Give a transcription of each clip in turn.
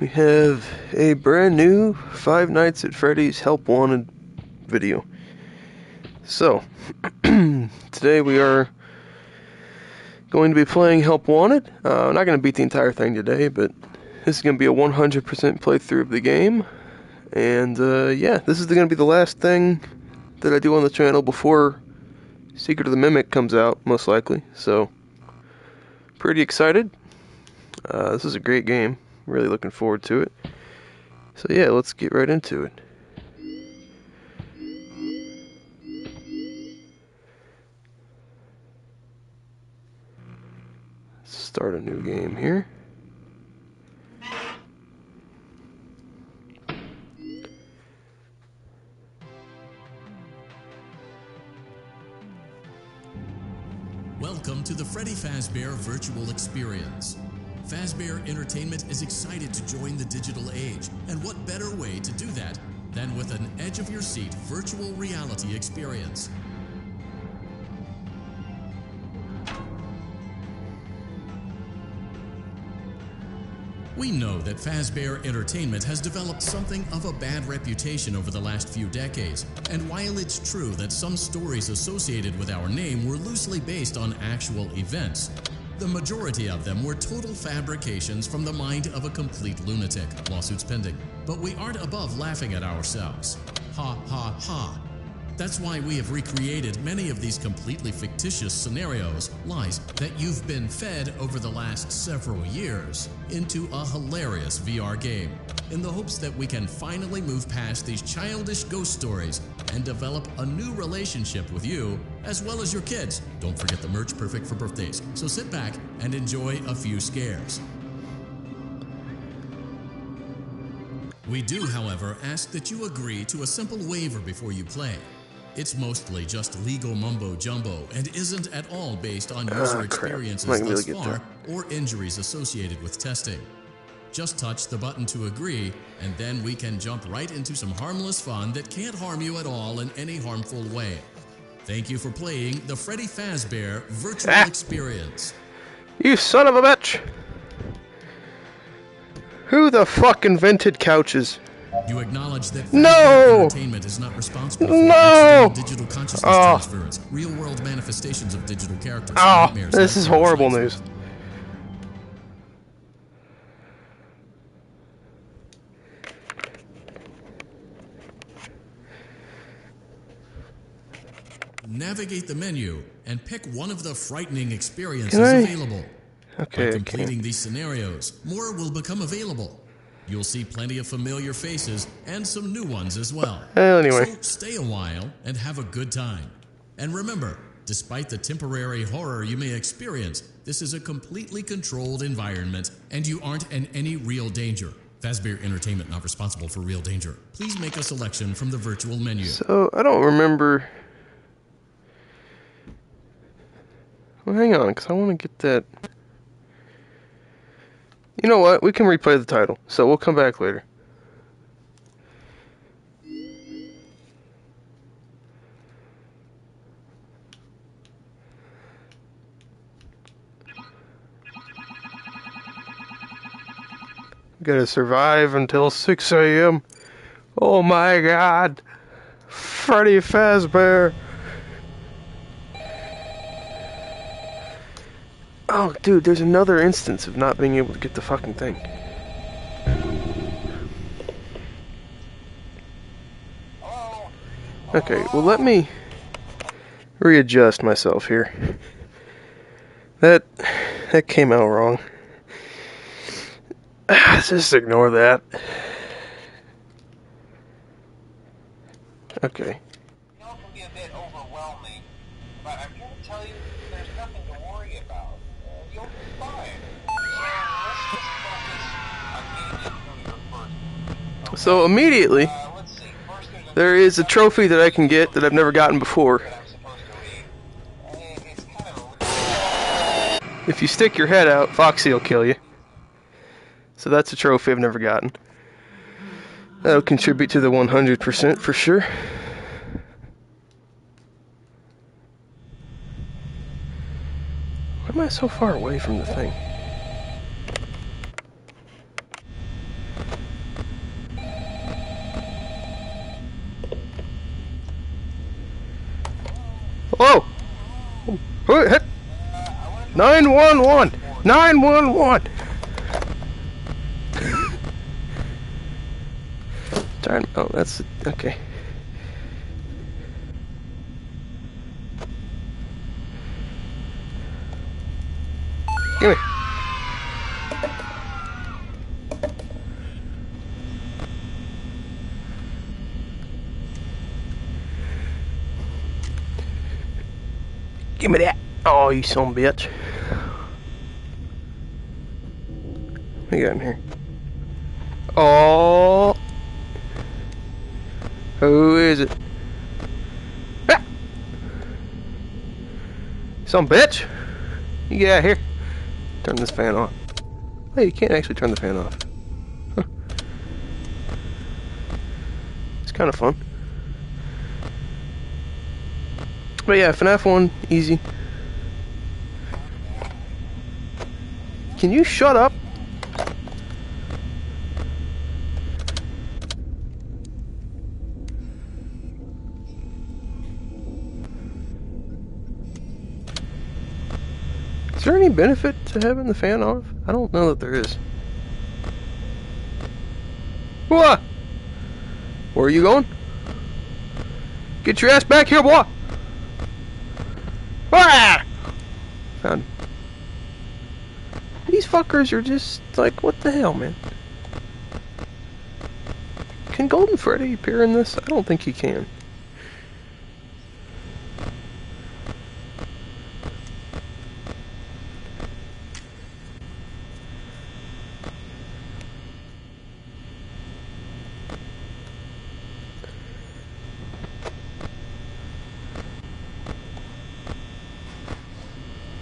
we have a brand new Five Nights at Freddy's Help Wanted video. So, today we are going to be playing Help Wanted. I'm not going to beat the entire thing today, but this is going to be a 100% playthrough of the game. And yeah, this is going to be the last thing that I do on the channel before Secret of the Mimic comes out, most likely. So, pretty excited. This is a great game. Really looking forward to it. So yeah, let's get right into it. Let's start a new game here. Welcome to the Freddy Fazbear Virtual Experience. Fazbear Entertainment is excited to join the digital age, and what better way to do that than with an edge-of-your-seat virtual reality experience. We know that Fazbear Entertainment has developed something of a bad reputation over the last few decades, and while it's true that some stories associated with our name were loosely based on actual events, the majority of them were total fabrications from the mind of a complete lunatic, lawsuits pending. But we aren't above laughing at ourselves. Ha ha ha. That's why we have recreated many of these completely fictitious scenarios, lies, that you've been fed over the last several years into a hilarious VR game, in the hopes that we can finally move past these childish ghost stories and develop a new relationship with you, as well as your kids. Don't forget the merch, perfect for birthdays. So sit back and enjoy a few scares. We do, however, ask that you agree to a simple waiver before you play. It's mostly just legal mumbo-jumbo and isn't at all based on user experiences thus far or injuries associated with testing. Just touch the button to agree, and then we can jump right into some harmless fun that can't harm you at all in any harmful way. Thank you for playing the Freddy Fazbear Virtual Experience. You son of a bitch! Who the fuck invented couches? You acknowledge that Fazbear Entertainment is not responsible for digital consciousness transference, real-world manifestations of digital characters, nightmares. This is horrible news. Navigate the menu and pick one of the frightening experiences available. Okay. By completing these scenarios, more will become available. You'll see plenty of familiar faces and some new ones as well. Anyway. So stay a while and have a good time. And remember, despite the temporary horror you may experience, this is a completely controlled environment and you aren't in any real danger. Fazbear Entertainment not responsible for real danger. Please make a selection from the virtual menu. So, I don't remember. Well, hang on, because I want to get that. You know what? We can replay the title, so we'll come back later. Gotta survive until 6 a.m. Oh my god! Freddy Fazbear! Oh, dude, there's another instance of not being able to get the fucking thing. Okay, well, let me readjust myself here. That came out wrong. Just ignore that. Okay. It can be a bit overwhelming, but I'm here to tell you there's nothing to worry about. You'll be fine. Let's just focus on getting you through your first. So immediately, there is a trophy that I can get that I've never gotten before. If you stick your head out, Foxy will kill you. So that's a trophy I've never gotten. That'll contribute to the 100% for sure. Why am I so far away from the thing? Oh! Who hit? 911! 911! Darn. Oh, that's okay. Give me. Give me that. Oh, you son of a bitch. What you got in here? Oh. Who is it? Ah! Some bitch. You get out of here. Turn this fan on. Hey, you can't actually turn the fan off. Huh. It's kind of fun. But yeah, FNAF 1, easy. Can you shut up? Is there any benefit to having the fan off? I don't know that there is. What? Where are you going? Get your ass back here, boy! Ah! Found him. These fuckers are just like, what the hell, man? Can Golden Freddy appear in this? I don't think he can.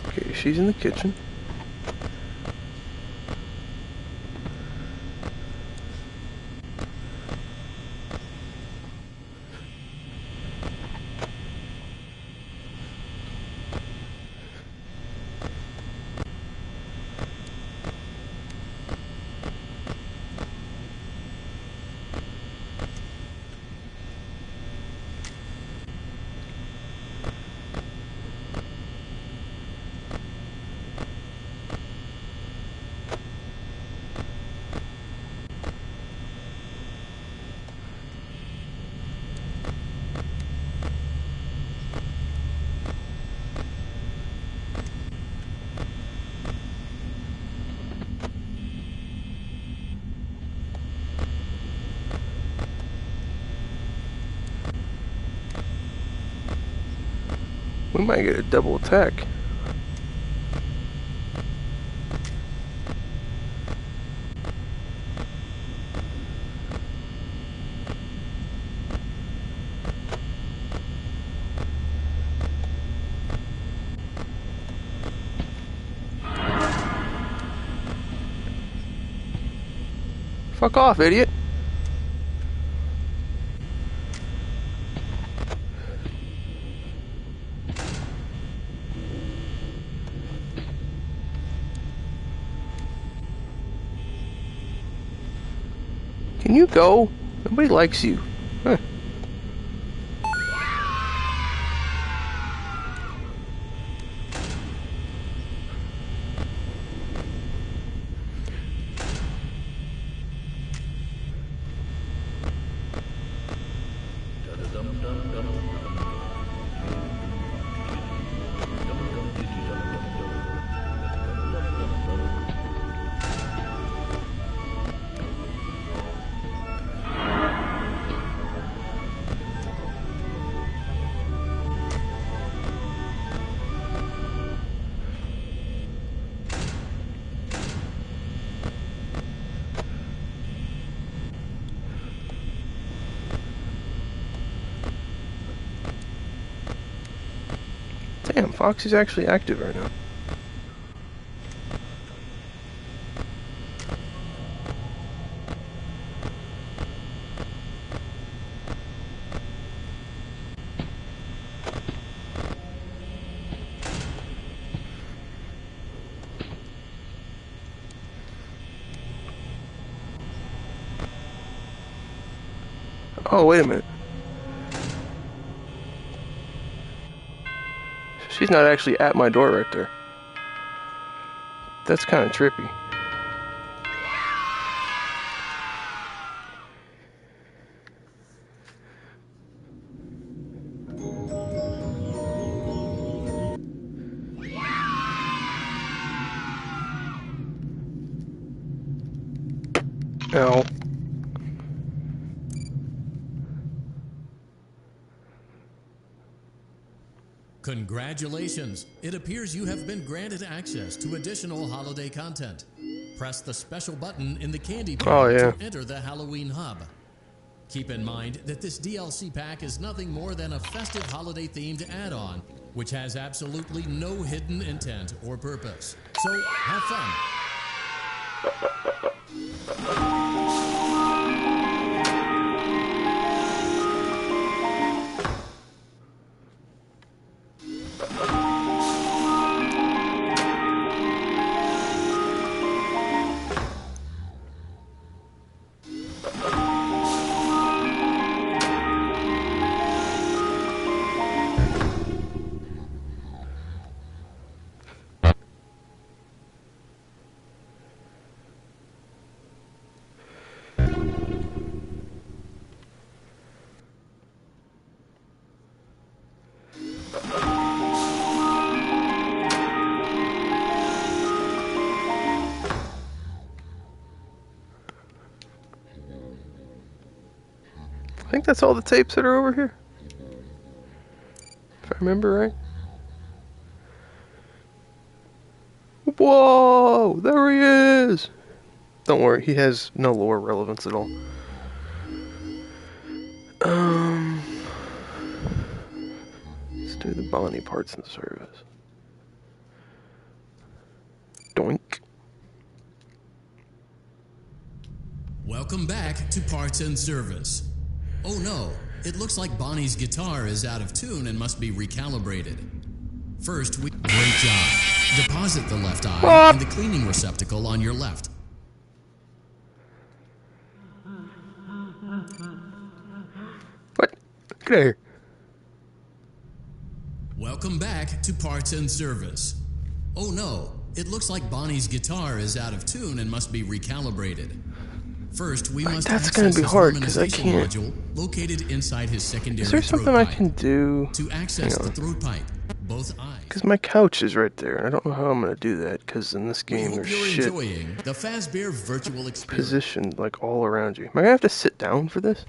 Okay, she's in the kitchen. We might get a double attack. Fuck off, idiot. Can you go? Nobody likes you. Huh. Damn, Foxy's actually active right now. Oh, wait a minute. She's not actually at my door right there. That's kind of trippy. Ow. Congratulations! It appears you have been granted access to additional holiday content. Press the special button in the candy pane Oh, yeah. to enter the Halloween hub. Keep in mind that this DLC pack is nothing more than a festive holiday-themed add-on, which has absolutely no hidden intent or purpose. So, have fun! I think that's all the tapes that are over here. If I remember right. Whoa! There he is! Don't worry, he has no lore relevance at all. Let's do the Bonnie parts in service. Doink. Welcome back to Parts and Service. Oh no, it looks like Bonnie's guitar is out of tune and must be recalibrated. First, great job. Deposit the left eye in the cleaning receptacle on your left. What? Get out of here. Welcome back to Parts and Service. Oh no, it looks like Bonnie's guitar is out of tune and must be recalibrated. First, we must That's access gonna be his hard, 'cause I harmonization can't- module located inside his secondary Is there throat something I pipe. can do? To access Hang the on. throat pipe, both eyes. Because my couch is right there, and I don't know how I'm gonna do that, because in this We game hope there's you're shit enjoying the Fazbear virtual experience. positioned like all around you. Am I gonna have to sit down for this?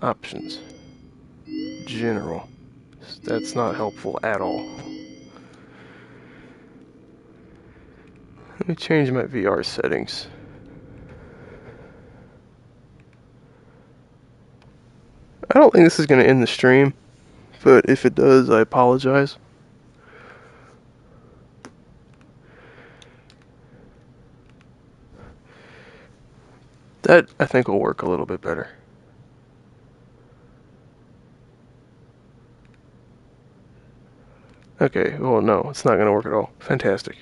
Options. General. That's not helpful at all. Let me change my VR settings. I don't think this is going to end the stream, but if it does, I apologize. That, I think, will work a little bit better. Okay, well, no, it's not going to work at all. Fantastic.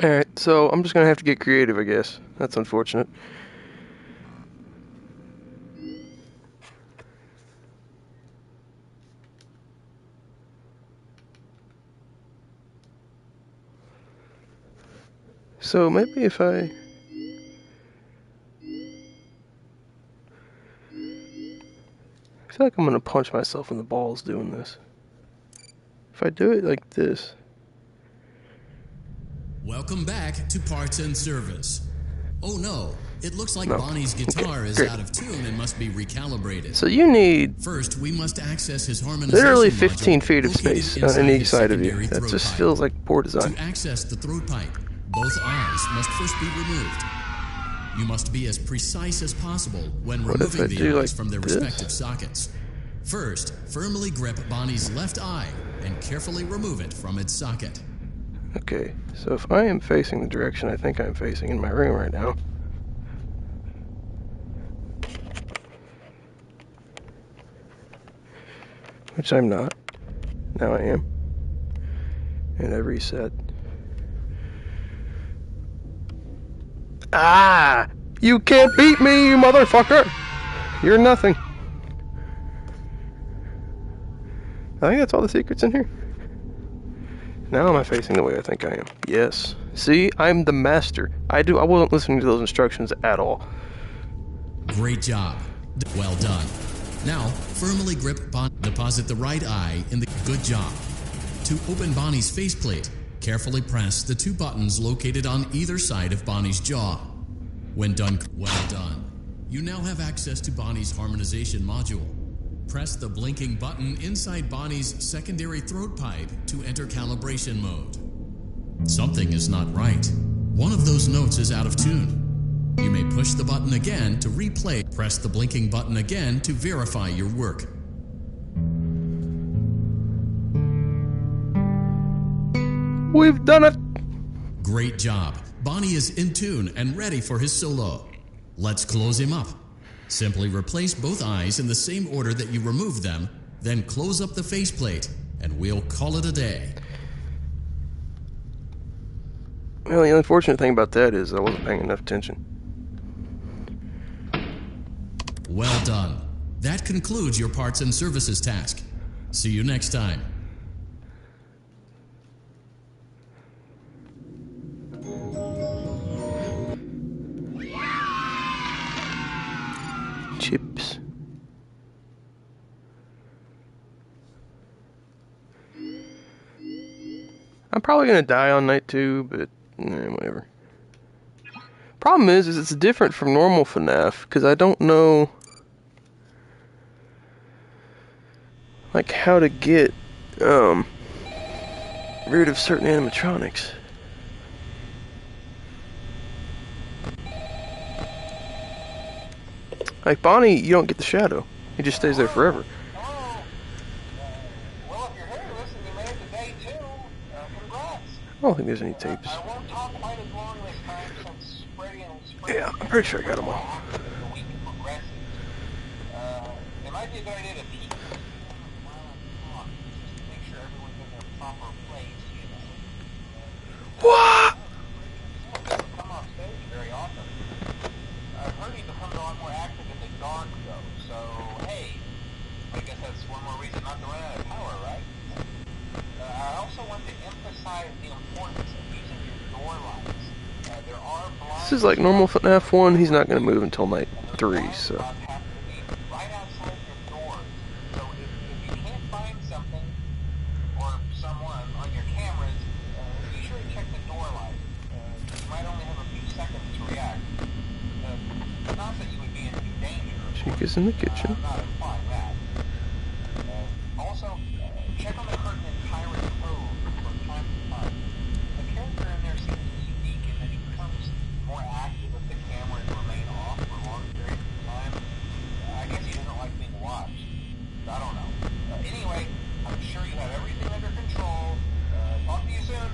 Alright, so I'm just going to have to get creative, I guess. That's unfortunate. So maybe if I feel like I'm going to punch myself in the balls doing this. If I do it like this. Welcome back to Parts and Service. Oh no, it looks like No. Bonnie's guitar is great. out of tune and must be recalibrated. So you need First, we must access his harmonization literally module 15 feet of located space inside on each his side of you. secondary That throat just pipe. feels like poor design. To access the throat pipe, both eyes must first be removed. You must be as precise as possible when What if I removing the do eyes like from their this? respective sockets. First, firmly grip Bonnie's left eye and carefully remove it from its socket. Okay, so if I am facing the direction I think I'm facing in my room right now, which I'm not, now I am, and I reset. Ah! You can't beat me, you motherfucker! You're nothing. I think that's all the secrets in here. Now am I facing the way I think I am? Yes. See, I'm the master. I wasn't listening to those instructions at all. Great job. Well done. Now, firmly grip deposit the right eye in the good job. To open Bonnie's faceplate, carefully press the two buttons located on either side of Bonnie's jaw. When done, well done. You now have access to Bonnie's harmonization module. Press the blinking button inside Bonnie's secondary throat pipe to enter calibration mode. Something is not right. One of those notes is out of tune. You may push the button again to replay. Press the blinking button again to verify your work. We've done it! Great job. Bonnie is in tune and ready for his solo. Let's close him up. Simply replace both eyes in the same order that you removed them, then close up the faceplate, and we'll call it a day. Well, the unfortunate thing about that is I wasn't paying enough attention. Well done. That concludes your parts and services task. See you next time. Chips. I'm probably gonna die on night 2, but whatever. Problem is it's different from normal FNAF because I don't know like how to get rid of certain animatronics. Like Bonnie, you don't get the shadow. He just stays there forever. Hello. Well, if you're here, listen, you made it to day 2. Congrats. I don't think there's any tapes. I won't talk quite as long this time since Freddy and Yeah, I'm pretty sure I got them all. the week progresses. It might be a good idea to peek just to make sure everyone's in their proper place, you know. What? Doesn't come off stage very often. I've heard he becomes a lot more active in the dark, though, so hey, I guess that's one more reason not to run out of power, right? I also want to emphasize the importance of using your door lights. There are blinds. This is like normal FNAF 1. He's not going to move until night 3, so. Have to be right outside your doors. So if you can't find something or someone on your cameras, be sure to check the door light. You might only have a few seconds to react. Not that you would be in any danger. Chica's in the kitchen. I'm not implying that. Also, check on the curtain in Pirate Cove from time to time. The character in there seems unique in that he becomes more active if the cameras remain off for long periods of time. I guess he doesn't like being watched. I don't know. Anyway, I'm sure you have everything under control. Talk to you soon.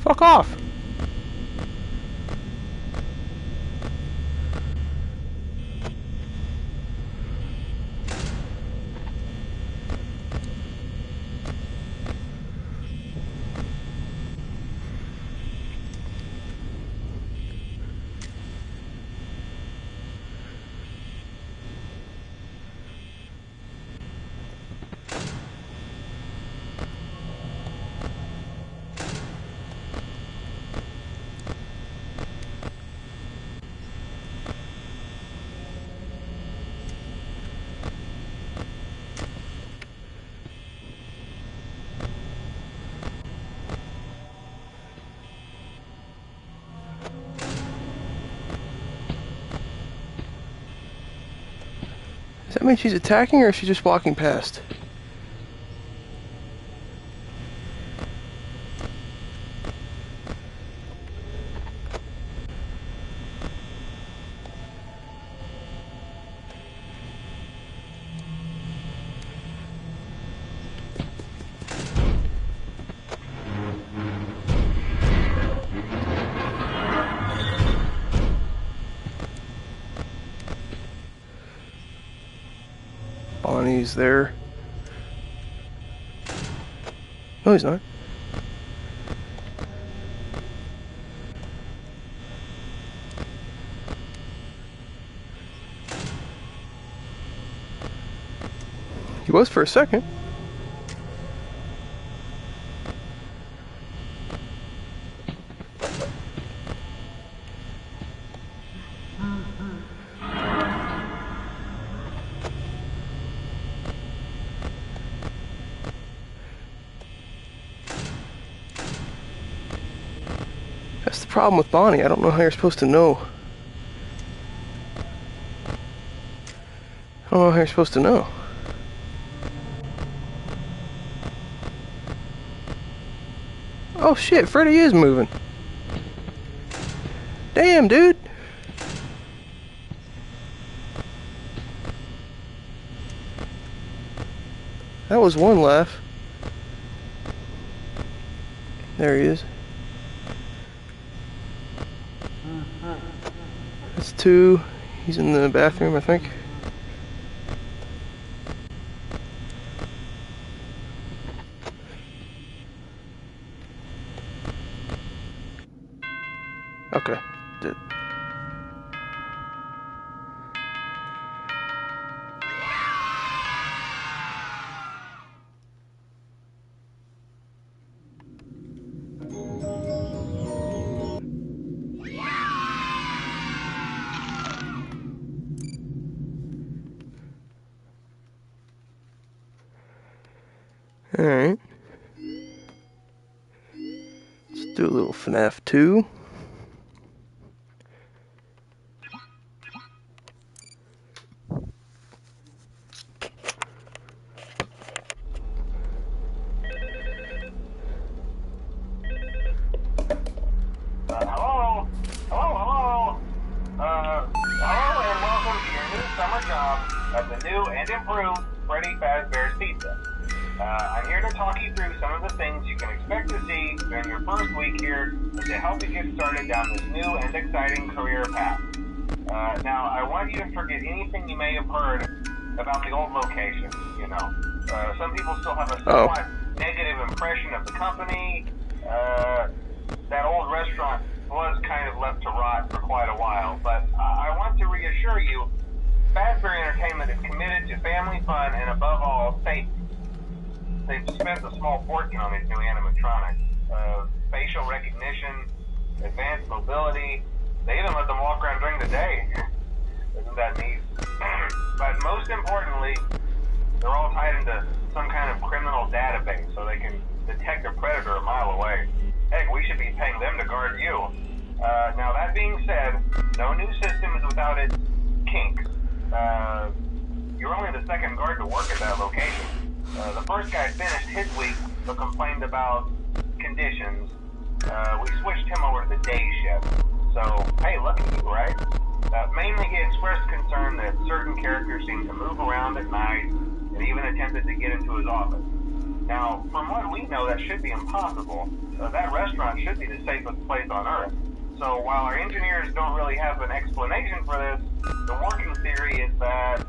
Fuck off! Does that mean she's attacking or is she just walking past? Bonnie's there. No, he's not. He was for a second. That's the problem with Bonnie. I don't know how you're supposed to know. I don't know how you're supposed to know. Oh shit, Freddy is moving. Damn, dude. That was one laugh. There he is. That's two. He's in the bathroom, I think. Okay. Did. Alright. Let's do a little FNAF 2. Hello? Hello? Hello and welcome to your new summer job at the new and improved Freddy Fazbear's Pizza. I'm here to talk you through some of the things you can expect to see during your first week here and to help you get started down this new and exciting career path. Now, I want you to forget anything you may have heard about the old location, you know. Some people still have a somewhat negative impression of the company. That old restaurant was kind of left to rot for quite a while, but I want to reassure you, Fazbear Entertainment is committed to family fun and above all, safety. They've spent a small fortune on these new animatronics. Facial recognition, advanced mobility, they even let them walk around during the day. Isn't that neat? But most importantly, they're all tied into some kind of criminal database so they can detect a predator a mile away. Heck, we should be paying them to guard you. Now that being said, no new system is without its kinks. You're only the second guard to work at that location. The first guy finished his week but complained about conditions. We switched him over to the day shift. So, hey, lucky you, right? Mainly he expressed concern that certain characters seemed to move around at night and even attempted to get into his office. Now, from what we know, that should be impossible. That restaurant should be the safest place on Earth. So while our engineers don't really have an explanation for this, the working theory is that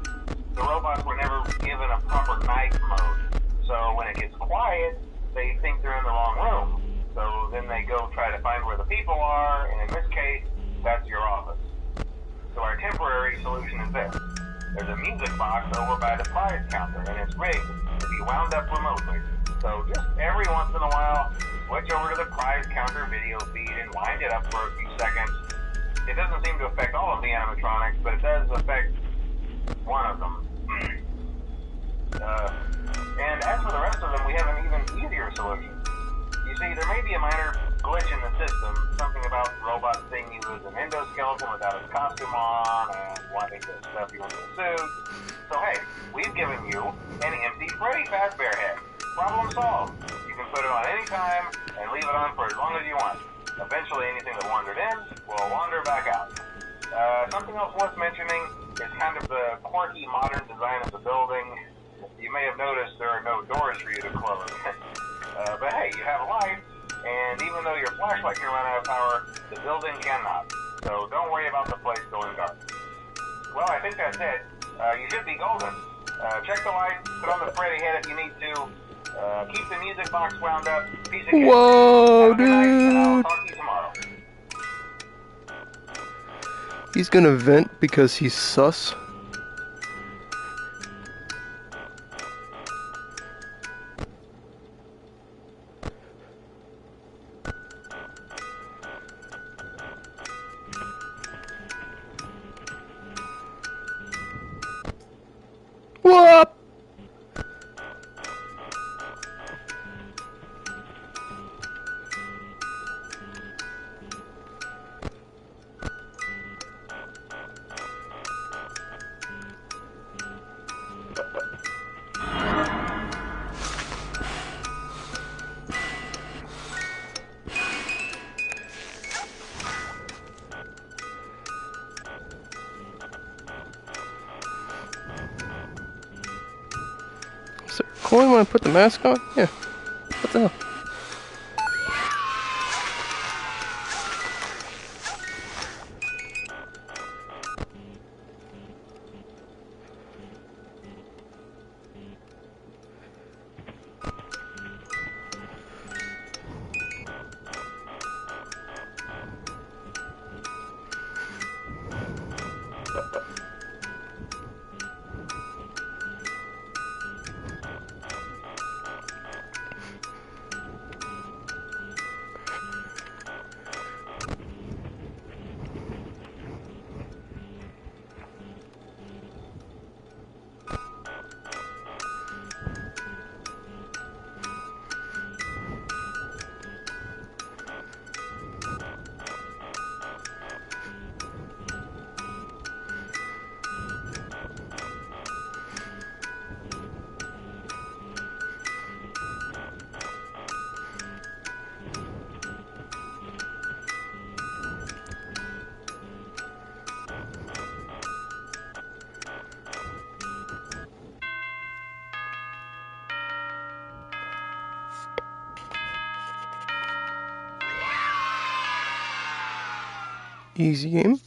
the robots were never given a proper night mode. So when it gets quiet, they think they're in the wrong room. So then they go try to find where the people are, and in this case, that's your office. So our temporary solution is this. There's a music box over by the prize counter, and it's rigged to be wound up remotely. So just every once in a while, switch over to the prize counter video feed and wind it up for a few seconds. It doesn't seem to affect all of the animatronics, but it does affect one of them. And as for the rest of them, we have an even easier solution. You see, there may be a minor glitch in the system, something about robots seeing you as an endoskeleton without his costume on, and wanting to stuff you into a suit. So hey, we've given you an empty Freddy Fazbear head. Problem solved. You can put it on any time and leave it on for as long as you want. Eventually anything that wandered in will wander back out. Something else worth mentioning is kind of the quirky modern design of the building. You may have noticed there are no doors for you to close. But hey, you have a light, and even though your flashlight can run out of power, the building cannot. So don't worry about the place going dark. Well, I think that's it. You should be golden. Check the light, put on the Freddy head if you need to. Keep the music box wound up. Piece of cake. Whoa, Have a good night, and I'll dude! talk to you tomorrow. He's gonna vent because he's sus. Whoop! Is there a coin when I put the mask on? Yeah. What the hell? Easy game.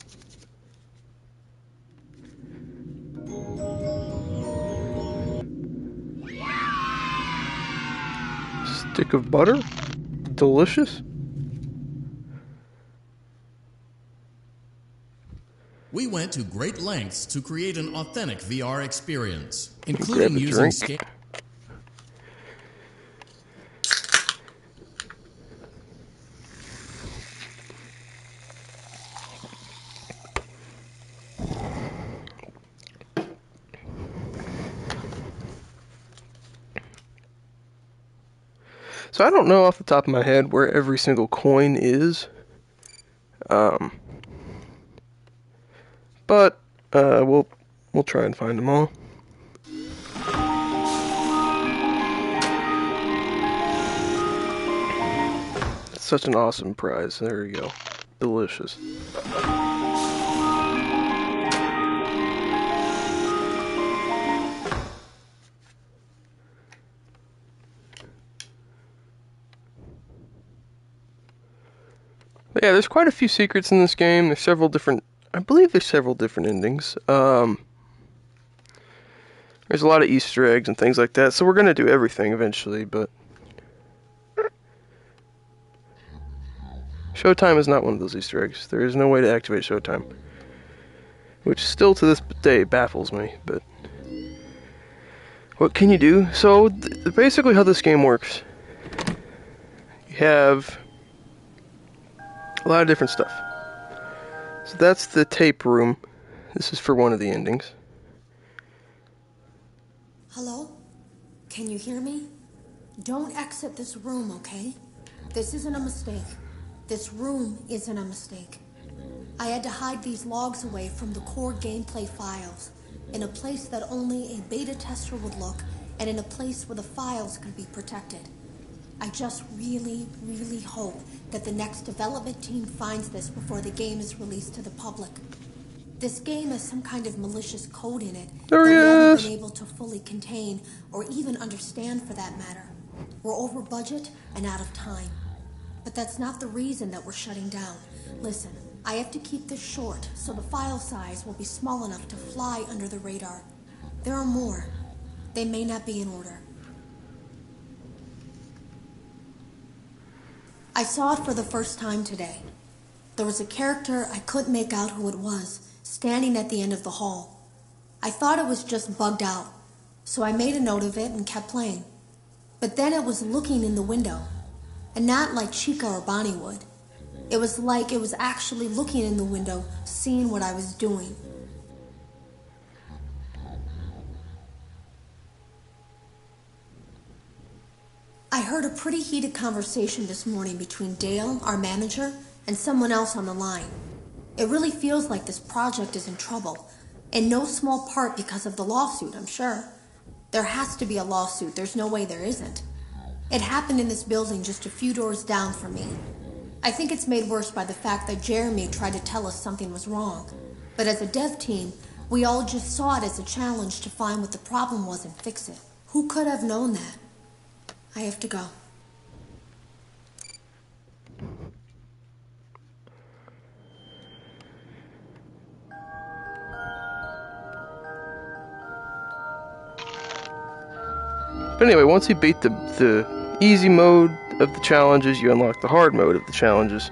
Stick of butter. Delicious. We went to great lengths to create an authentic VR experience, Grab including a using drink. So I don't know off the top of my head where every single coin is. But we'll try and find them all. It's such an awesome prize. There you go. Delicious. But yeah, there's quite a few secrets in this game. There's several different... I believe there's several different endings. There's a lot of Easter eggs and things like that, so we're going to do everything eventually, but... Showtime is not one of those Easter eggs. There is no way to activate Showtime. Which still to this day baffles me, but... What can you do? So, basically how this game works. You have a lot of different stuff. So that's the tape room. This is for one of the endings. Hello? Can you hear me? Don't exit this room, okay? This isn't a mistake. This room isn't a mistake. I had to hide these logs away from the core gameplay files, in a place that only a beta tester would look, and in a place where the files could be protected. I just really, really hope that the next development team finds this before the game is released to the public. This game has some kind of malicious code in it that we haven't been able to fully contain, or even understand for that matter. We're over budget and out of time. But that's not the reason that we're shutting down. Listen, I have to keep this short, so the file size will be small enough to fly under the radar. There are more. They may not be in order. I saw it for the first time today. There was a character I couldn't make out who it was, standing at the end of the hall. I thought it was just bugged out, so I made a note of it and kept playing. But then it was looking in the window, and not like Chica or Bonnie would. It was like it was actually looking in the window, seeing what I was doing. I heard a pretty heated conversation this morning between Dale, our manager, and someone else on the line. It really feels like this project is in trouble, in no small part because of the lawsuit, I'm sure. There has to be a lawsuit, there's no way there isn't. It happened in this building just a few doors down from me. I think it's made worse by the fact that Jeremy tried to tell us something was wrong. But as a dev team, we all just saw it as a challenge to find what the problem was and fix it. Who could have known that? I have to go. But anyway, once you beat the easy mode of the challenges, you unlock the hard mode of the challenges.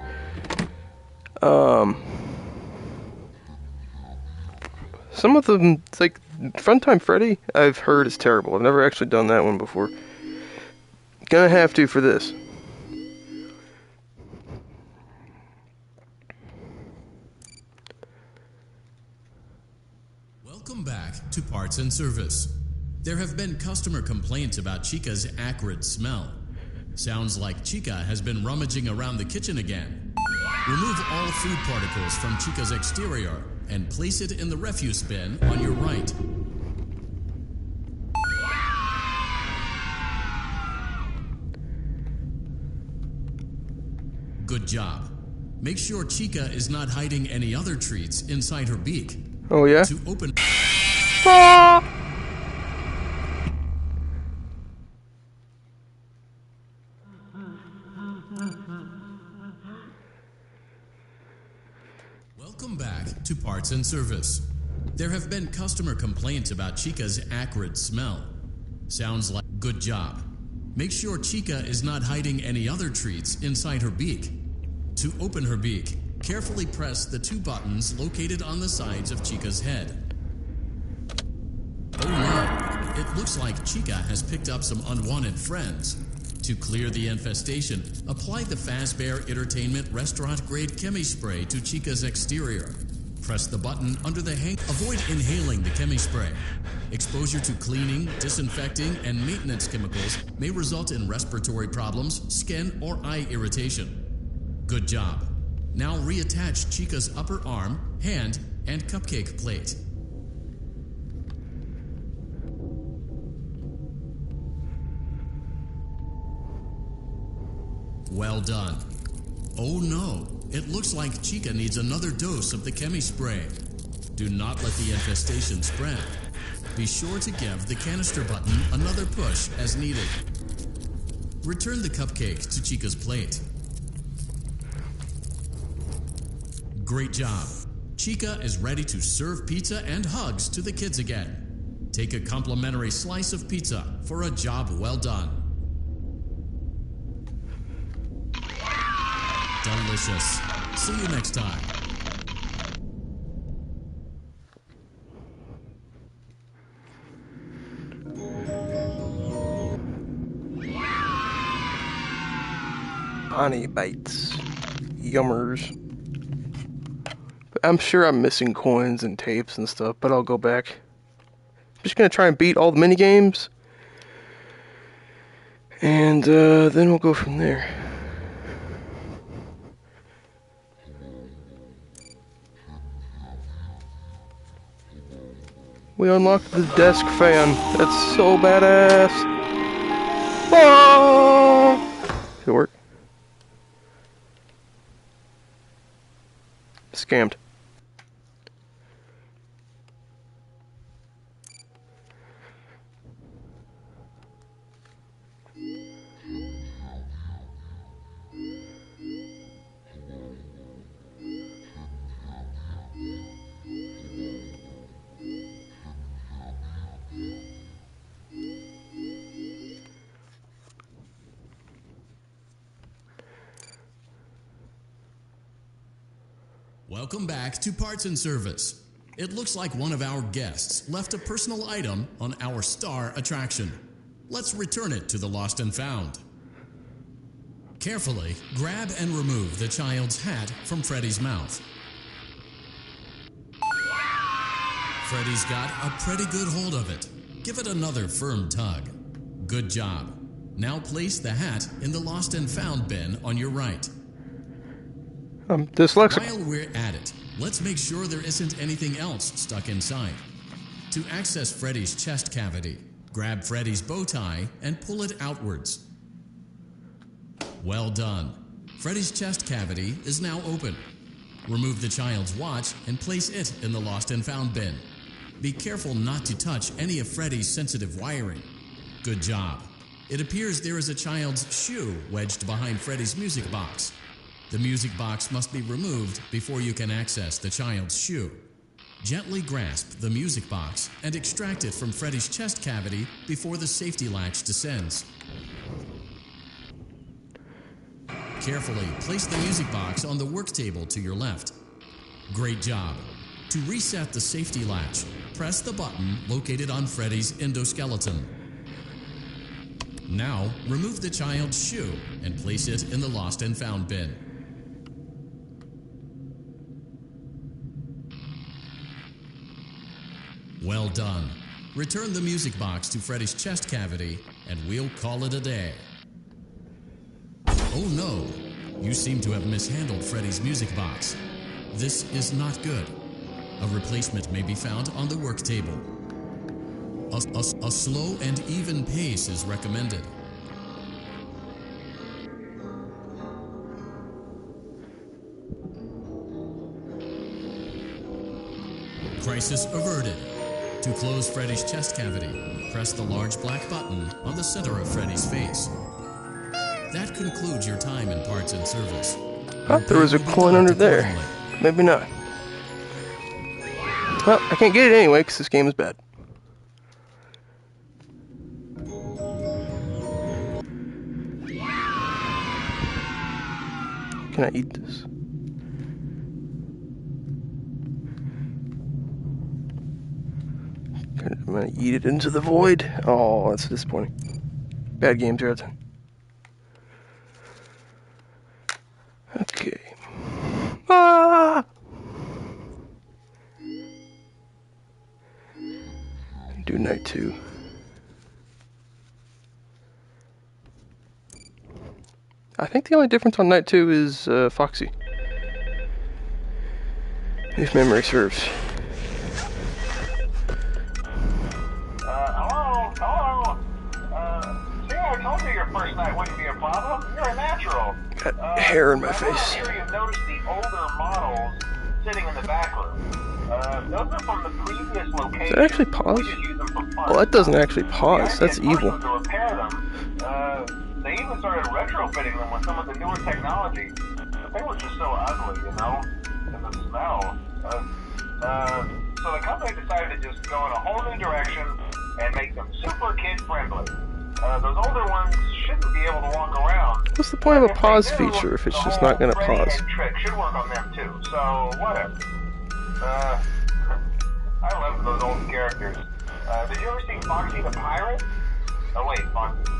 Some of them, it's like Funtime Freddy, I've heard is terrible. I've never actually done that one before. Gonna have to for this. Welcome back to Parts and Service. There have been customer complaints about Chica's acrid smell. Sounds like Chica has been rummaging around the kitchen again. Remove all food particles from Chica's exterior and place it in the refuse bin on your right. Good job. Make sure Chica is not hiding any other treats inside her beak. Oh yeah? To open... Welcome back to Parts and Service. There have been customer complaints about Chica's acrid smell. Sounds like good job. Make sure Chica is not hiding any other treats inside her beak. To open her beak, carefully press the two buttons located on the sides of Chica's head. Oh no, it looks like Chica has picked up some unwanted friends. To clear the infestation, apply the Fazbear Entertainment restaurant-grade chemi spray to Chica's exterior. Press the button under the Avoid inhaling the chemi spray. Exposure to cleaning, disinfecting, and maintenance chemicals may result in respiratory problems, skin, or eye irritation. Good job. Now reattach Chica's upper arm, hand, and cupcake plate. Well done. Oh no, it looks like Chica needs another dose of the chemi spray. Do not let the infestation spread. Be sure to give the canister button another push as needed. Return the cupcake to Chica's plate. Great job. Chica is ready to serve pizza and hugs to the kids again. Take a complimentary slice of pizza for a job well done. Delicious. See you next time. Honey bites. Yummers. But I'm sure I'm missing coins and tapes and stuff, but I'll go back. I'm just gonna try and beat all the mini games, and then we'll go from there. We unlocked the desk fan. That's so badass. Oh! Did it work? Scammed. Welcome back to Parts and Service. It looks like one of our guests left a personal item on our star attraction. Let's return it to the Lost and Found. Carefully grab and remove the child's hat from Freddy's mouth. Freddy's got a pretty good hold of it. Give it another firm tug. Good job. Now place the hat in the Lost and Found bin on your right. I'm dyslexic. While we're at it, let's make sure there isn't anything else stuck inside. To access Freddy's chest cavity, grab Freddy's bow tie and pull it outwards. Well done. Freddy's chest cavity is now open. Remove the child's watch and place it in the Lost and Found bin. Be careful not to touch any of Freddy's sensitive wiring. Good job. It appears there is a child's shoe wedged behind Freddy's music box. The music box must be removed before you can access the child's shoe. Gently grasp the music box and extract it from Freddy's chest cavity before the safety latch descends. Carefully place the music box on the work table to your left. Great job. To reset the safety latch, press the button located on Freddy's endoskeleton. Now, remove the child's shoe and place it in the Lost and Found bin. Well done. Return the music box to Freddy's chest cavity, and we'll call it a day. Oh no! You seem to have mishandled Freddy's music box. This is not good. A replacement may be found on the work table. A slow and even pace is recommended. Crisis averted. To close Freddy's chest cavity, press the large black button on the center of Freddy's face. That concludes your time in Parts and Service. Oh, there was a coin under there. Maybe not. Well, I can't get it anyway because this game is bad. Can I eat this? I'm gonna eat it into the void. Oh, that's disappointing. Bad game, 0 out of 10. Okay. Ah! Do night 2. I think the only difference on night 2 is Foxy. If memory serves. First night wouldn't be a problem. You're a natural. Got hair in my face. I'm sure you've noticed the older models sitting in the back room. Those are from the previous location. Does that actually pause? Well, that doesn't actually pause. That's evil. To repair them. They even started retrofitting them with some of the newer technology. But they were just so ugly, you know? And the smell. So the company decided to just go in a whole new direction and make them super kid-friendly. Those older ones shouldn't be able to walk around. What's the point of a If they pause do, feature if it's the just whole not going to Freddy pause? head trick should work on them too, so whatever. I love those old characters. Did you ever see Foxy the Pirate? Oh wait, Foxy.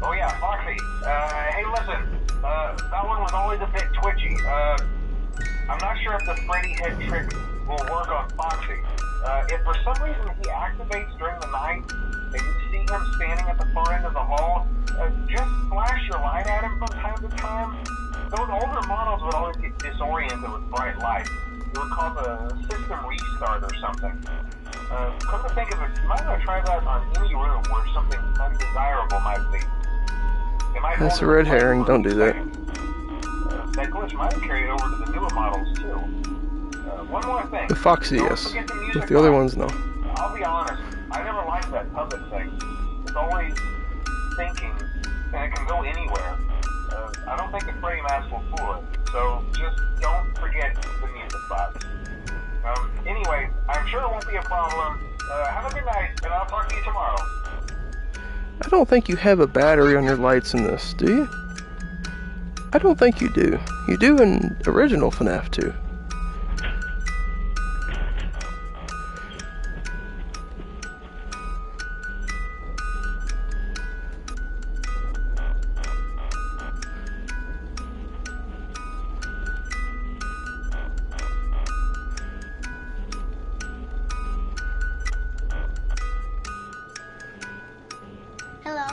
Oh yeah, Foxy. Hey listen, that one was always a bit twitchy. I'm not sure if the Freddy head trick will work on Foxy. If for some reason he activates during the night, and you see him standing at the far end of the hall, just flash your light at him from time to time. Those older models would always get disoriented with bright light. It would cause a system restart or something. Come to think of it, you might want to try that on any room where something undesirable might be. It might That's a alter red the herring, don't do that. That glitch might have carried over to the newer models too. One more thing. The Foxy, Don't yes. forget the music With the other box. ones, no. I'll be honest, I never liked that puppet thing. It's always thinking, and it can go anywhere. I don't think the Freddy mask will fool it, so just don't forget the music box. Anyway, I'm sure it won't be a problem. Have a good night, and I'll talk to you tomorrow. I don't think you have a battery on your lights in this, do you? I don't think you do. You do in original FNAF 2. Hello.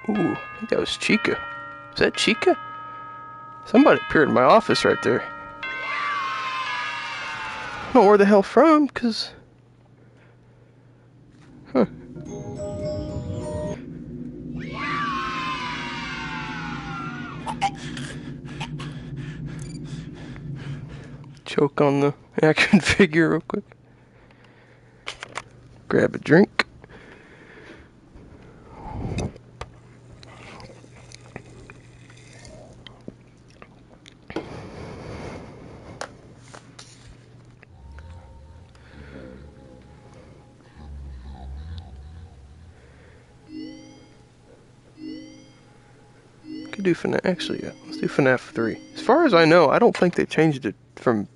Ooh, I think that was Chica. Is that Chica? Somebody appeared in my office right there. I don't know where the hell from, cause... Huh. choke on the action figure real quick. Grab a drink. Could do FNAF. Actually, yeah. Let's do FNAF 3. As far as I know, I don't think they changed it from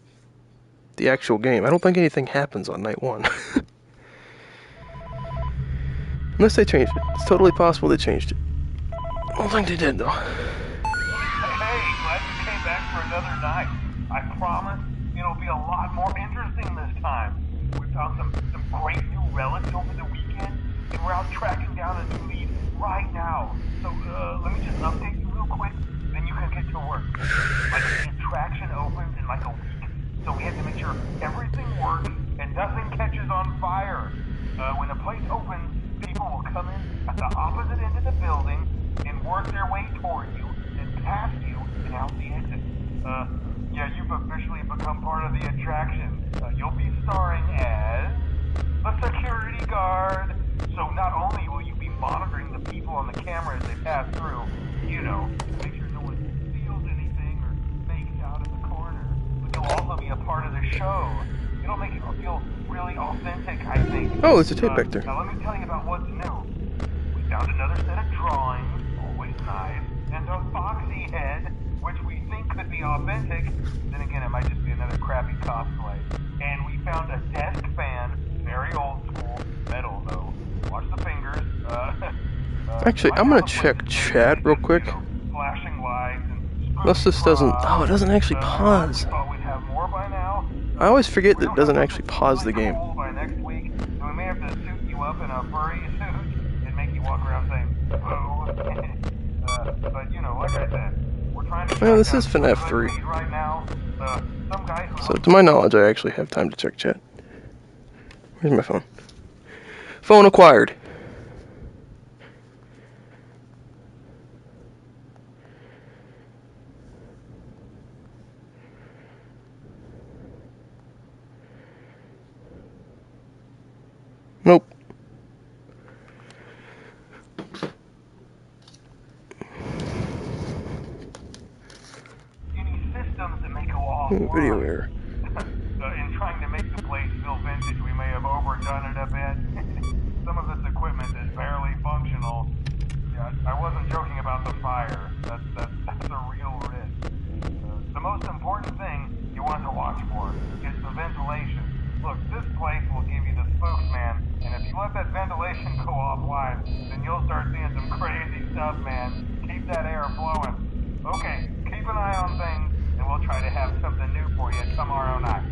the actual game. I don't think anything happens on night 1. Unless they changed it. It's totally possible they changed it. I don't think they did, though. Hey, glad you came back for another night. I promise it'll be a lot more interesting this time. We found some great new relics over the weekend, and we're out tracking down a new lead right now. So, let me just update you real quick, then you can get to work. Like, the attraction opens in like a week, so we have to make sure everything works and nothing catches on fire. When the place opens, people will come in at the opposite end of the building and work their way toward you, and past you, and out the exit. Yeah, you've officially become part of the attraction. You'll be starring as a security guard. So not only will you be monitoring the people on the camera as they pass through, you know, to make sure no one steals anything or fakes out in the corner, but you'll also be a part of the show. It'll make it feel really authentic, I think. Oh, there's a tape back there. Now let me tell you about what's new. We found another set of drawings, always nice, and a foxy head, which we think could be authentic. Then again, it might just be another crappy cosplay. And we found a desk fan, very old school, metal though. Watch the fingers. Actually, I'm gonna check chat real quick. Flashing lights and Unless this doesn't... Oh, it doesn't actually pause. thought we'd have more by now. I always forget that it doesn't actually pause the game. By next week, so we may have to suit you up in a furry suit and make you walk around saying, "Oh." But you know, like I said, we're trying to. Well, this is FNAF 3. Right now, some guy who So, to my knowledge, I actually have time to check chat. Where's my phone? Phone acquired. Nope. any systems that may go off. Video error. In trying to make the place feel vintage, we may have overdone it a bit. Some of this equipment is barely functional. Yeah, I wasn't joking about the fire. That's a real risk. The most important thing you want to watch for is the ventilation. Look, this place will give you the spokesman, and if you let that ventilation go offline, then you'll start seeing some crazy stuff, man. Keep that air flowing. Okay, keep an eye on things, and we'll try to have something new for you tomorrow night.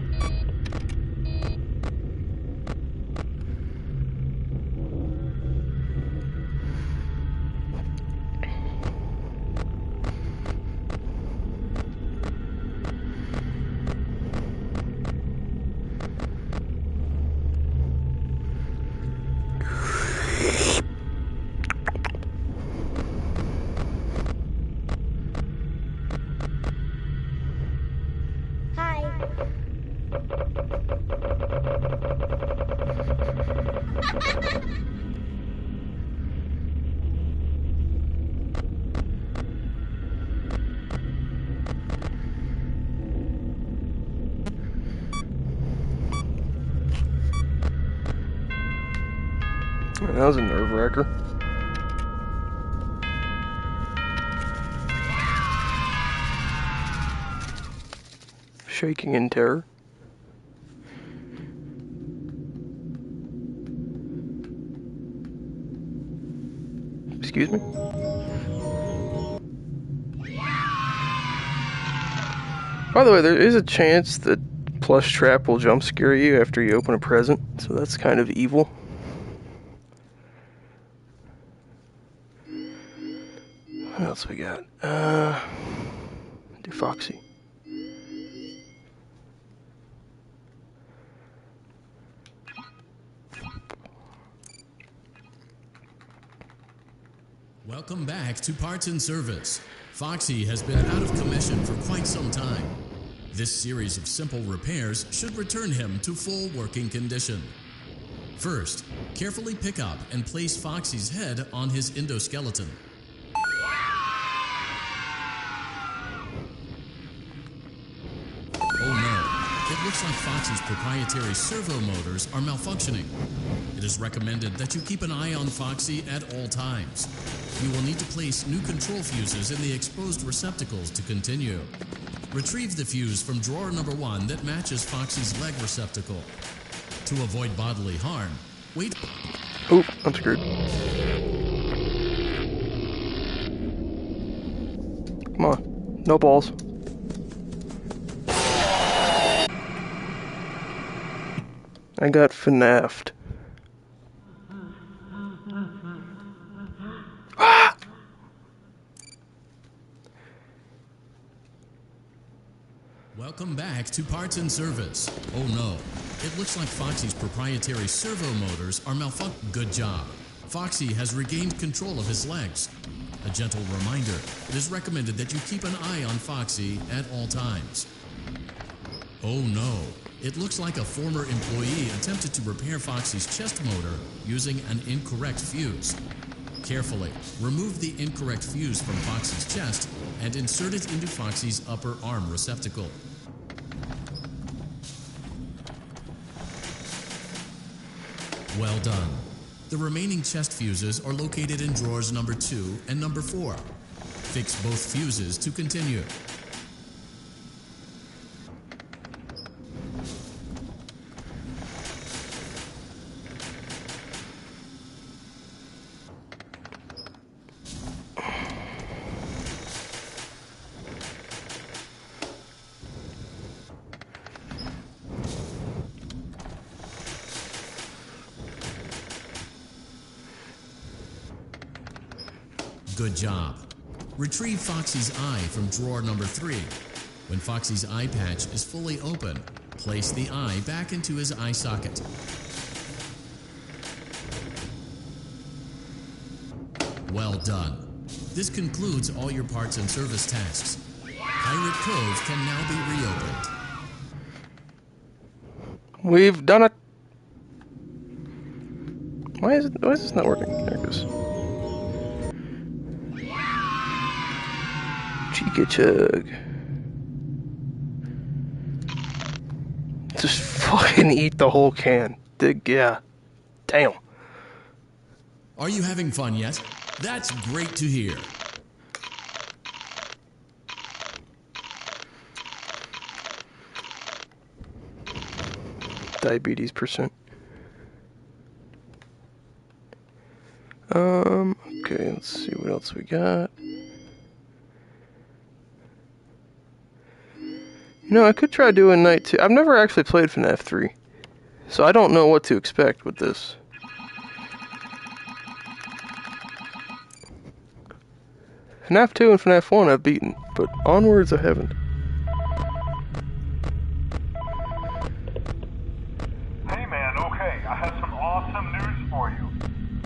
That was a nerve-wracker. Shaking in terror. Excuse me? By the way, there is a chance that Plush Trap will jump scare you after you open a present, so that's kind of evil. What else we got? Do Foxy. Welcome back to Parts and Service. Foxy has been out of commission for quite some time. This series of simple repairs should return him to full working condition. First, carefully pick up and place Foxy's head on his endoskeleton. Oh no, it looks like Foxy's proprietary servo motors are malfunctioning. It is recommended that you keep an eye on Foxy at all times. You will need to place new control fuses in the exposed receptacles to continue. Retrieve the fuse from drawer number 1 that matches Foxy's leg receptacle. To avoid bodily harm, wait. Oop, I'm screwed. Come on, no balls. I got FNAF'd. Welcome back to Parts and Service. Oh no, it looks like Foxy's proprietary servo motors are malfunctioning. Good job. Foxy has regained control of his legs. A gentle reminder, it is recommended that you keep an eye on Foxy at all times. Oh no, it looks like a former employee attempted to repair Foxy's chest motor using an incorrect fuse. Carefully, remove the incorrect fuse from Foxy's chest and insert it into Foxy's upper arm receptacle. Well done. The remaining chest fuses are located in drawers number 2 and number 4. Fix both fuses to continue. Good job. Retrieve Foxy's eye from drawer number 3. When Foxy's eye patch is fully open, place the eye back into his eye socket. Well done. This concludes all your parts and service tasks. Pirate Cove can now be reopened. We've done it. Why is this not working? There it goes. Chica chug. Just fucking eat the whole can. Yeah. Damn. Are you having fun yet? That's great to hear. Diabetes percent. Okay, let's see what else we got. You know, I could try doing night 2. I've never actually played FNAF 3, so I don't know what to expect with this. FNAF 2 and FNAF 1 I've beaten, but Onwards I haven't. Hey man, okay, I have some awesome news for you.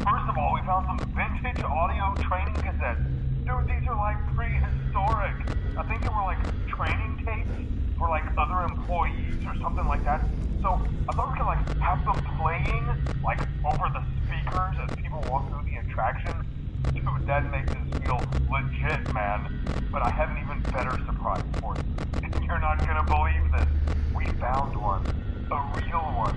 First of all, we found some vintage audio training cassettes. Dude, these are like prehistoric. I think they were like training tapes for like other employees or something like that. So I thought we could like have them playing like over the speakers as people walk through the attraction. Dude, that makes us feel legit, man. But I have an even better surprise for you. You're not gonna believe this. We found one. A real one.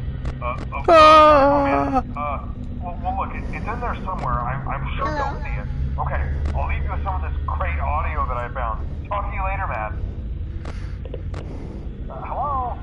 Well, look, it's in there somewhere. I'm sure you'll see it. Okay, I'll leave you with some of this great audio that I found. Talk to you later, man. Hello?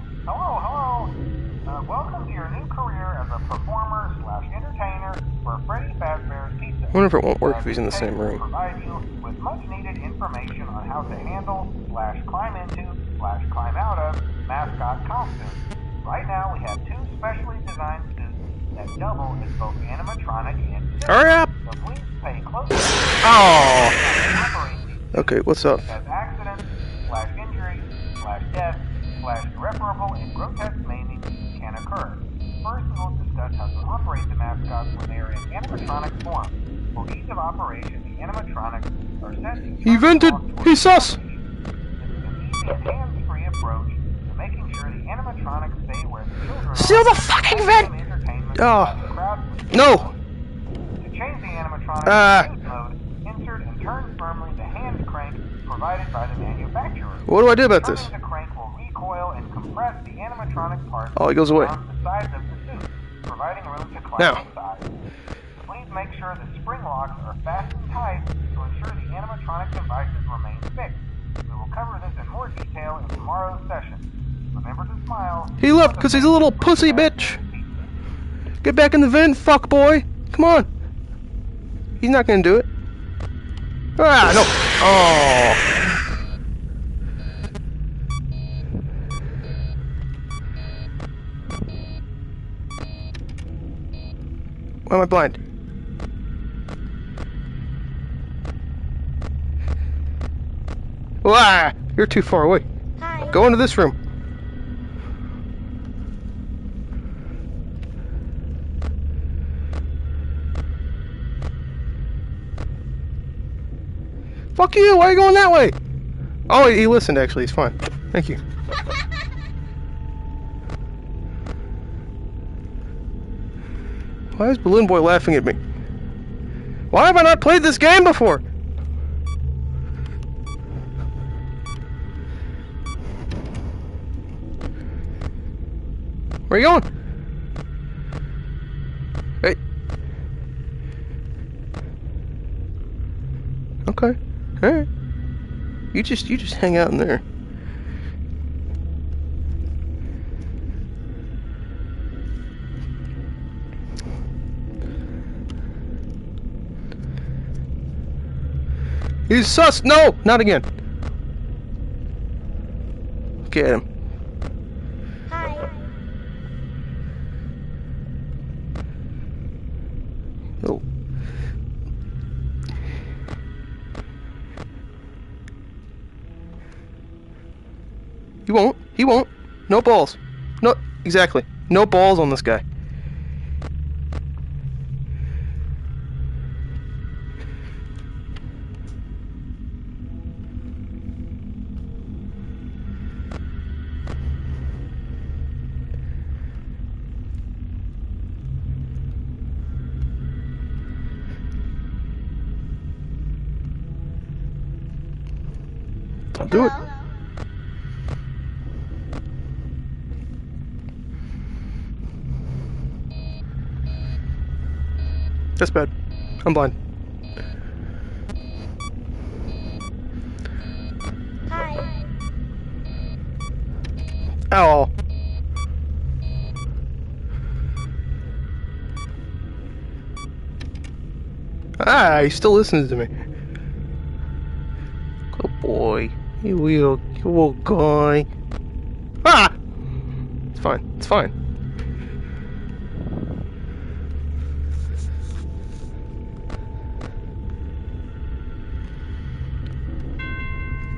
Welcome to your new career as a performer/entertainer for Freddy Fazbear's Pizza. I wonder if it won't work if he's in the same room. Provide you with much needed information on how to handle/climb into/climb out of mascot costumes. Right now, we have 2 specially designed suits that double as both animatronic and Hurry up! So please pay close attention. Oh! Okay, what's up? As accidents/injury/death/irreparable and grotesque maiming can occur. First, we will discuss how to operate the mascots when they are in animatronic form. For ease of operation, the animatronics are set to... He vented! He's sus! This is easy and hands-free approach to making sure the animatronics stay where the children Seal are. the fucking vent! Oh. No! To change the animatronic to use mode, insert and turn firmly the hand crank provided by the manufacturer. What do I do about this? Turning the crank will recoil and compress the animatronic part Oh, it goes away. around the sides of the suit, providing room to climb Now. inside. Please make sure the spring locks are fastened tight to ensure the animatronic devices remain fixed. We will cover this in more detail in tomorrow's session. Remember to smile. He left because he's a little pussy bitch. Get back in the vent, fuck boy. Come on. He's not gonna do it. Ah, no. Oh. Why am I blind? Ah, you're too far away. Hi. Go into this room. Fuck you, why are you going that way? Oh, he listened actually, he's fine. Thank you. Why is Balloon Boy laughing at me? Why have I not played this game before? Where are you going? Hey. Okay. Alright. You just hang out in there. He's sus! No! Not again! Get him. Hi. Oh. He won't. He won't. No balls. No, exactly. No balls on this guy. I'll do it. That's bad. I'm blind. Hi. Ow. Ah, he still listens to me. Good boy. You little guy. Ah! It's fine. It's fine.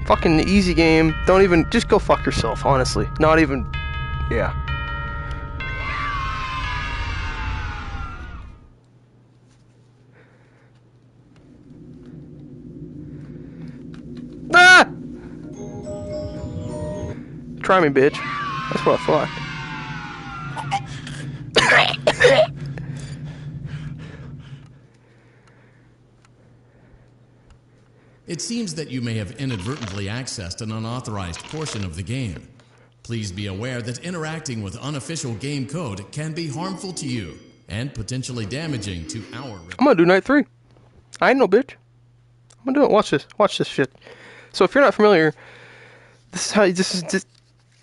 Fucking easy game. Don't even... Just go fuck yourself, honestly. Not even... Yeah. Ah! Try me, bitch. That's what I thought. It seems that you may have inadvertently accessed an unauthorized portion of the game. Please be aware that interacting with unofficial game code can be harmful to you and potentially damaging to our... I'm gonna do night 3. I ain't no bitch. I'm gonna do it. Watch this. Watch this shit. So if you're not familiar, this is how. This is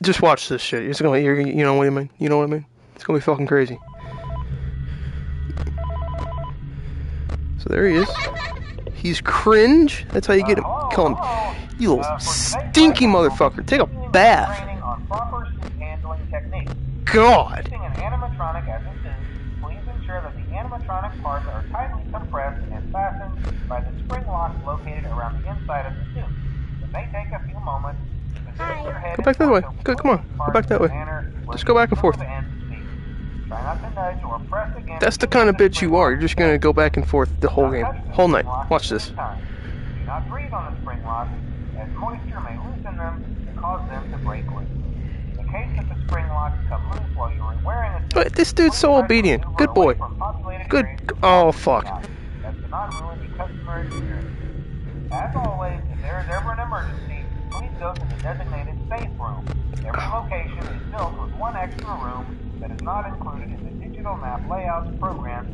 just watch this shit. It's gonna. You know what I mean. You know what I mean. It's gonna be fucking crazy. So there he is. He's cringe. That's how you get him. Call him. You little stinky motherfucker. Take a bath. Training on proper suit handling techniques. God. Using an animatronic as a suit, please ensure that the animatronic parts are tightly compressed and fastened by the spring locks located around the inside of the suit. It may take a few moments. Position your head Go back that way. Go, come on. Go parts back that in a way. manner where Just go back and forth. the ends meet. Try not to nudge or press against That's the kind of bitch you are. You're just gonna go back and forth the whole game, whole night. Watch this. Do not breathe on the spring locks, as moisture may loosen them and cause them attempt to break loose. In case that the spring locks come loose while you are wearing a suit, But this dude's so please try to obedient. maneuver Good away boy. from populated Good. areas with Oh, loud fuck. sounds. That does not ruin the customer experience. As always, if there is ever an emergency, please go to the designated safe room. Every location is built with one extra room that is not included in the digital map layouts program.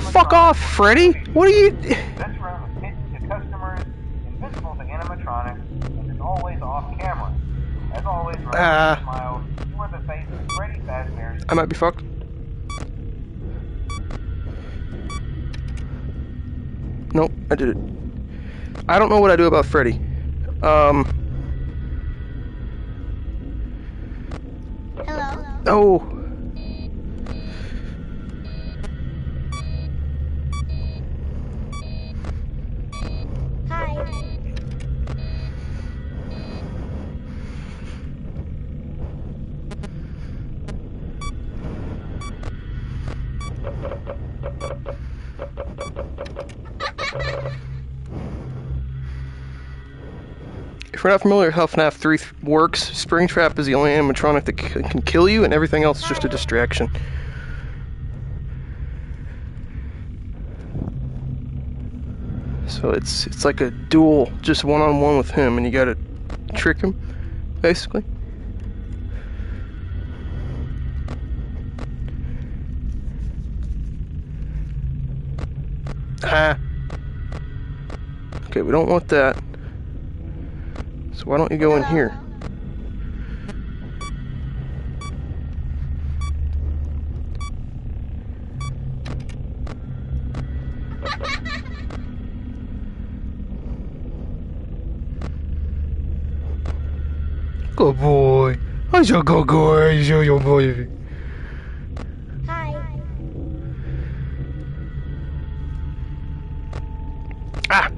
Fuck off, Freddy! What are you... This room is hidden to customers, invisible to animatronics, and is always off camera. As always, remember to smile. You are the face of Freddy Fazbear's. I might be fucked. Nope, I did it. I don't know what I do about Freddy. Hello? Oh. Hi. If you're not familiar with how FNAF 3 works, Springtrap is the only animatronic that can kill you, and everything else is just a distraction. So it's like a duel, just one-on-one with him, and you gotta trick him, basically. Okay, we don't want that. So why don't you go in here? Good boy. I'm so good boy. You're your boy. Hi. Ah!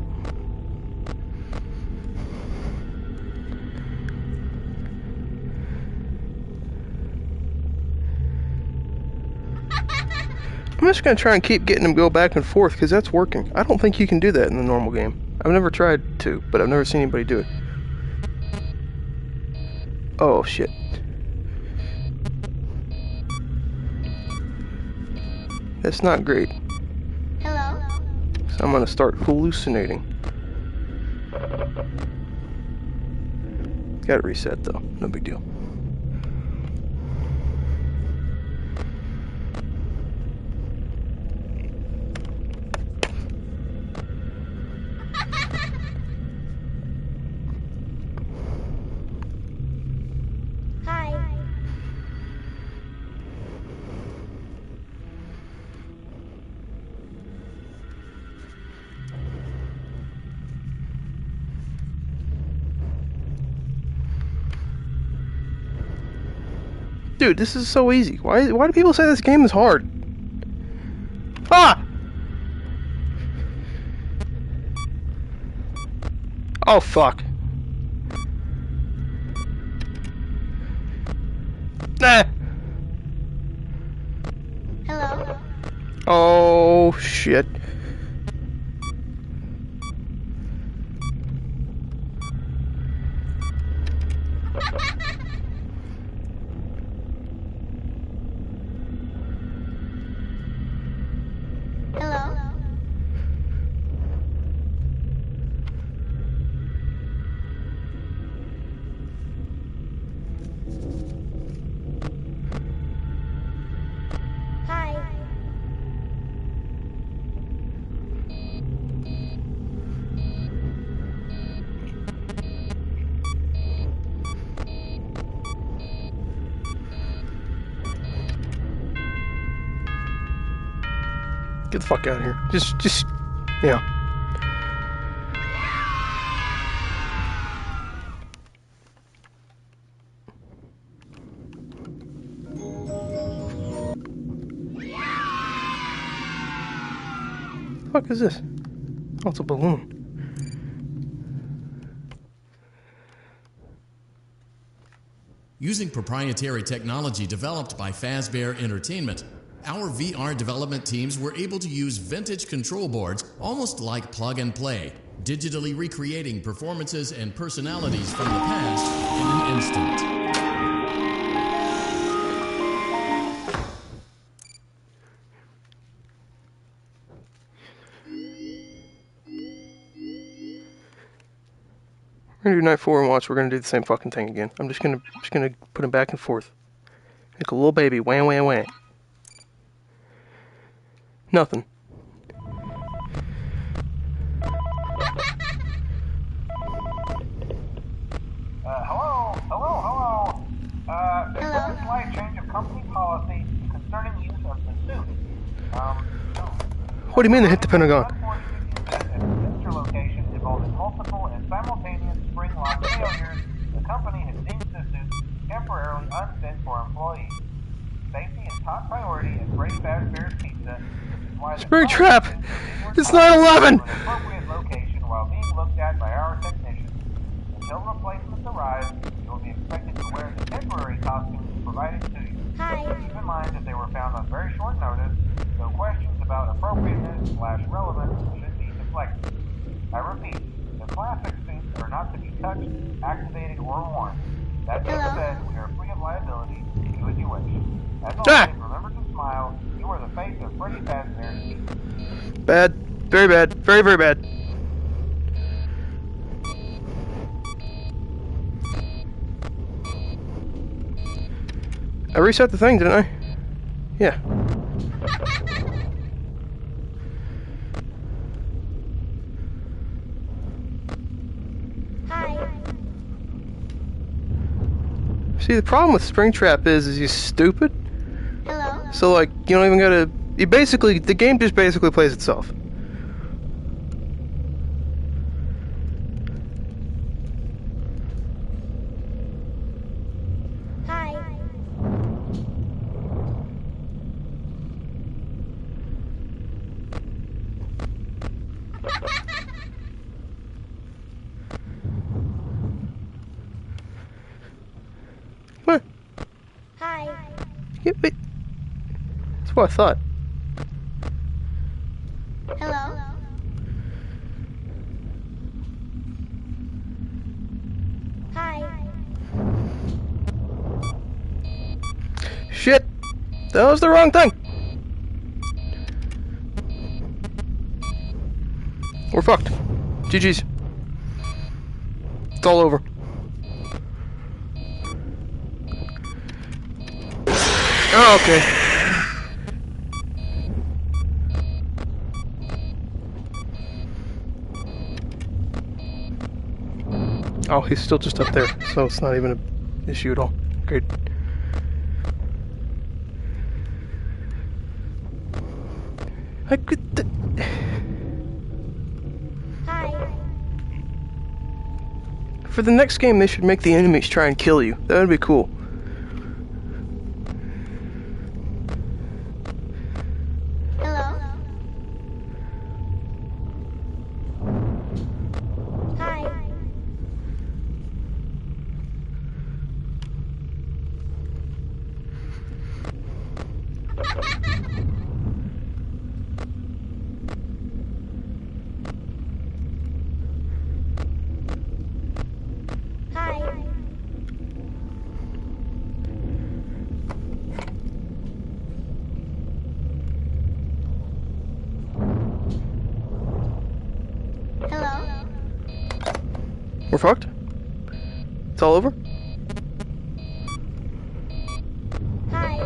I'm just gonna try and keep getting him go back and forth because that's working. I don't think you can do that in the normal game. I've never tried to, but I've never seen anybody do it. Oh shit. That's not great. Hello? So I'm gonna start hallucinating. Gotta reset though, no big deal. Hi. Dude, this is so easy. Why do people say this game is hard? Ah! Oh fuck. Nah. Hello? Oh shit. Hello? Hi. Get the fuck out of here. Just, yeah. What the fuck is this? Oh, it's a balloon. Using proprietary technology developed by Fazbear Entertainment, our VR development teams were able to use vintage control boards almost like plug and play, digitally recreating performances and personalities from the past in an instant. We're gonna do night 4 and watch. We're gonna do the same fucking thing again. I'm just gonna put him back and forth, like a little baby. Wham, wham, wham. Nothing. Hello. There's been a slight change of company policy concerning use of the suit. What do you mean they hit the Pentagon? Sister location involving multiple and simultaneous spring lock failures, the company has deemed the suit temporarily unfit for employees. Safety is top priority at Freddy Fazbear's Pizza, which is why the Springtrap! It's to 9/11! an appropriate location while being looked at by our technicians. Until replacements arrive, you will be expected to wear the temporary costumes provided to you. Hi. Keep in mind that they were found on very short notice, so questions about appropriateness/relevance should be deflected. I repeat, the classic suits are not to be touched, activated, or worn. That being said, we are free of liability. Do as you wish. As always, remember to smile. You are the face of Freddy Fazbear's Pizza. Bad. Very bad. Very, very bad. I reset the thing, didn't I? Yeah. Hi. See, the problem with Springtrap is he's stupid. Hello. So, like, you don't even gotta... the game just basically plays itself. Hi. What? Hi. Yeah, wait. That's what I thought. Hello. Hi. Shit! That was the wrong thing! We're fucked. GG's. It's all over. Oh, okay. Oh, he's still just up there, so it's not even an issue at all. Great. I could... Hi. For the next game, they should make the enemies try and kill you. That would be cool. Hello. Hi. Hi. Hello. We're fucked? It's all over? Hi.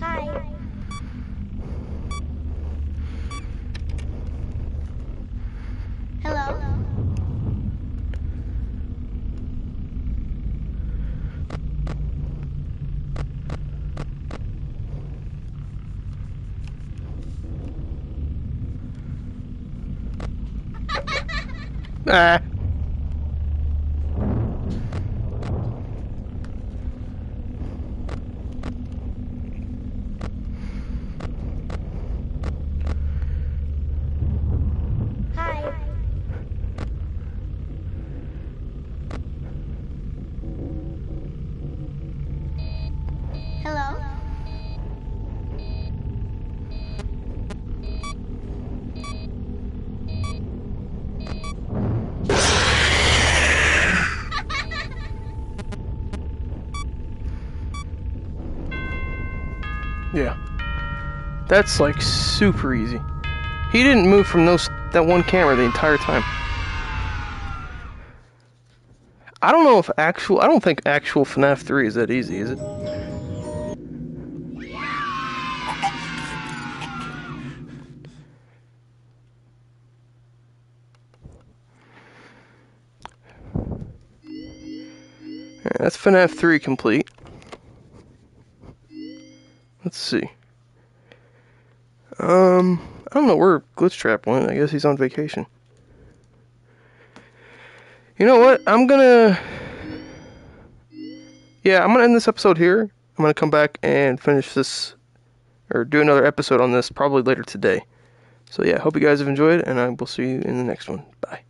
Hi. Hello. Ah. Yeah. That's like super easy. He didn't move from that one camera the entire time. I don't think actual FNAF 3 is that easy, is it? Alright, that's FNAF 3 complete. Let's see. I don't know where Glitch Trap went. I guess he's on vacation. You know what? I'm gonna end this episode here. I'm gonna come back and finish this, or do another episode on this probably later today. So yeah, hope you guys have enjoyed, and I will see you in the next one. Bye.